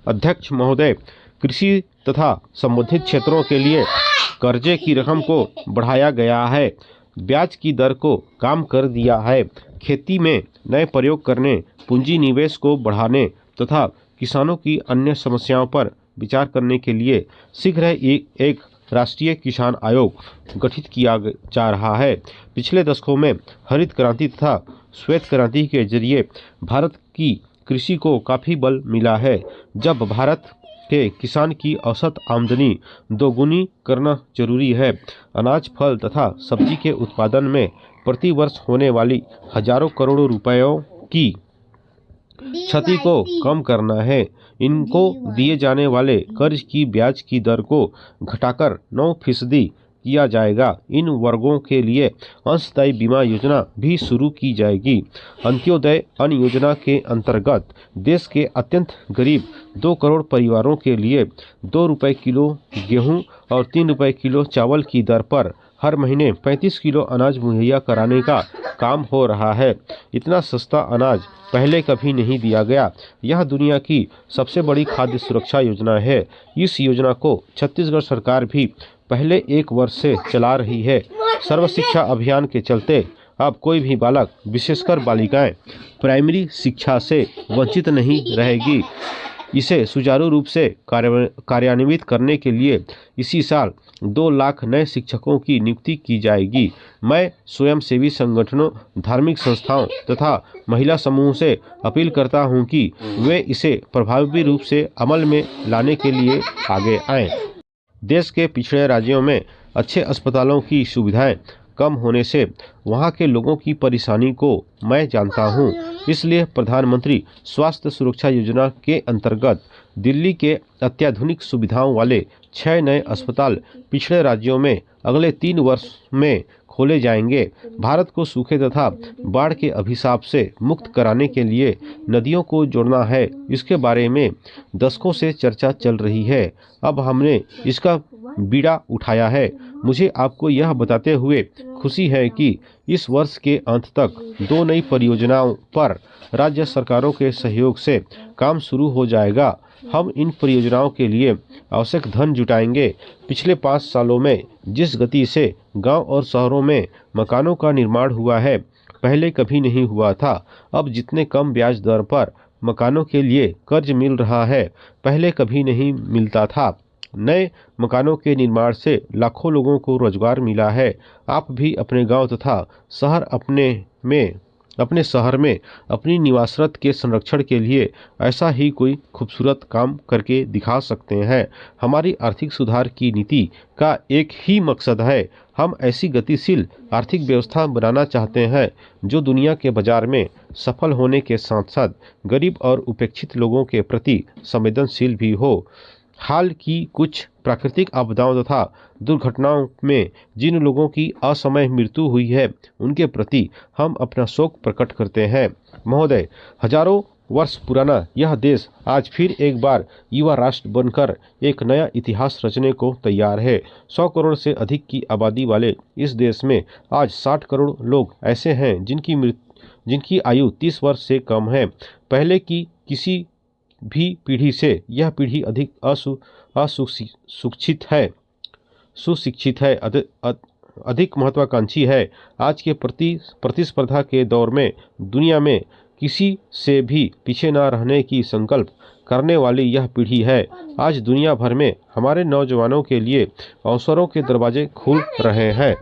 अध्यक्ष महोदय, कृषि तथा संबंधित क्षेत्रों के लिए कर्जे की रकम को बढ़ाया गया है, ब्याज की दर को कम कर दिया है, खेती में नए प्रयोग करने, पूंजी निवेश को बढ़ाने तथा किसानों की अन्य समस्याओं पर विचार करने के लिए शीघ्र एक राष्ट्रीय किसान आयोग गठित किया जा रहा है। पिछले दशकों में हरित क्रांति तथा श्वेत क्रांति के जरिए भारत की कृषि को काफ़ी बल मिला है। जब भारत के किसान की औसत आमदनी दोगुनी करना जरूरी है, अनाज, फल तथा सब्जी के उत्पादन में प्रति वर्ष होने वाली हजारों करोड़ों रुपयों की क्षति को कम करना है, इनको दिए जाने वाले कर्ज की ब्याज की दर को घटाकर 9% किया जाएगा। इन वर्गों के लिए अंशदायी बीमा योजना भी शुरू की जाएगी। अंत्योदय अन्न योजना के अंतर्गत देश के अत्यंत गरीब 2 करोड़ परिवारों के लिए 2 रुपये किलो गेहूं और 3 रुपये किलो चावल की दर पर हर महीने 35 किलो अनाज मुहैया कराने का काम हो रहा है। इतना सस्ता अनाज पहले कभी नहीं दिया गया। यह दुनिया की सबसे बड़ी खाद्य सुरक्षा योजना है। इस योजना को छत्तीसगढ़ सरकार भी पहले 1 वर्ष से चला रही है। सर्व शिक्षा अभियान के चलते अब कोई भी बालक, विशेषकर बालिकाएं, प्राइमरी शिक्षा से वंचित नहीं रहेगी। इसे सुचारू रूप से कार्यान्वित करने के लिए इसी साल 2 लाख नए शिक्षकों की नियुक्ति की जाएगी। मैं स्वयंसेवी संगठनों, धार्मिक संस्थाओं तथा महिला समूह से अपील करता हूं कि वे इसे प्रभावी रूप से अमल में लाने के लिए आगे आएं। देश के पिछड़े राज्यों में अच्छे अस्पतालों की सुविधाएं कम होने से वहां के लोगों की परेशानी को मैं जानता हूं। इसलिए प्रधानमंत्री स्वास्थ्य सुरक्षा योजना के अंतर्गत दिल्ली के अत्याधुनिक सुविधाओं वाले 6 नए अस्पताल पिछड़े राज्यों में अगले 3 वर्ष में खोले जाएंगे। भारत को सूखे तथा बाढ़ के अभिशाप से मुक्त कराने के लिए नदियों को जोड़ना है। इसके बारे में दशकों से चर्चा चल रही है। अब हमने इसका बीड़ा उठाया है। मुझे आपको यह बताते हुए खुशी है कि इस वर्ष के अंत तक 2 नई परियोजनाओं पर राज्य सरकारों के सहयोग से काम शुरू हो जाएगा। हम इन परियोजनाओं के लिए आवश्यक धन जुटाएंगे। पिछले 5 सालों में जिस गति से गांव और शहरों में मकानों का निर्माण हुआ है, पहले कभी नहीं हुआ था। अब जितने कम ब्याज दर पर मकानों के लिए कर्ज मिल रहा है, पहले कभी नहीं मिलता था। नए मकानों के निर्माण से लाखों लोगों को रोजगार मिला है। आप भी अपने गांव तथा अपने शहर में अपनी निवासरत के संरक्षण के लिए ऐसा ही कोई खूबसूरत काम करके दिखा सकते हैं। हमारी आर्थिक सुधार की नीति का एक ही मकसद है। हम ऐसी गतिशील आर्थिक व्यवस्था बनाना चाहते हैं जो दुनिया के बाजार में सफल होने के साथ साथ गरीब और उपेक्षित लोगों के प्रति संवेदनशील भी हो। हाल की कुछ प्राकृतिक आपदाओं तथा दुर्घटनाओं में जिन लोगों की असमय मृत्यु हुई है, उनके प्रति हम अपना शोक प्रकट करते हैं। महोदय, हजारों वर्ष पुराना यह देश आज फिर एक बार युवा राष्ट्र बनकर एक नया इतिहास रचने को तैयार है। 100 करोड़ से अधिक की आबादी वाले इस देश में आज 60 करोड़ लोग ऐसे हैं जिनकी आयु 30 वर्ष से कम है। पहले की किसी भी पीढ़ी से यह पीढ़ी अधिक सुशिक्षित है, अधिक महत्वाकांक्षी है। आज के प्रतिस्पर्धा के दौर में दुनिया में किसी से भी पीछे न रहने की संकल्प करने वाली यह पीढ़ी है। आज दुनिया भर में हमारे नौजवानों के लिए अवसरों के दरवाजे खुल रहे हैं।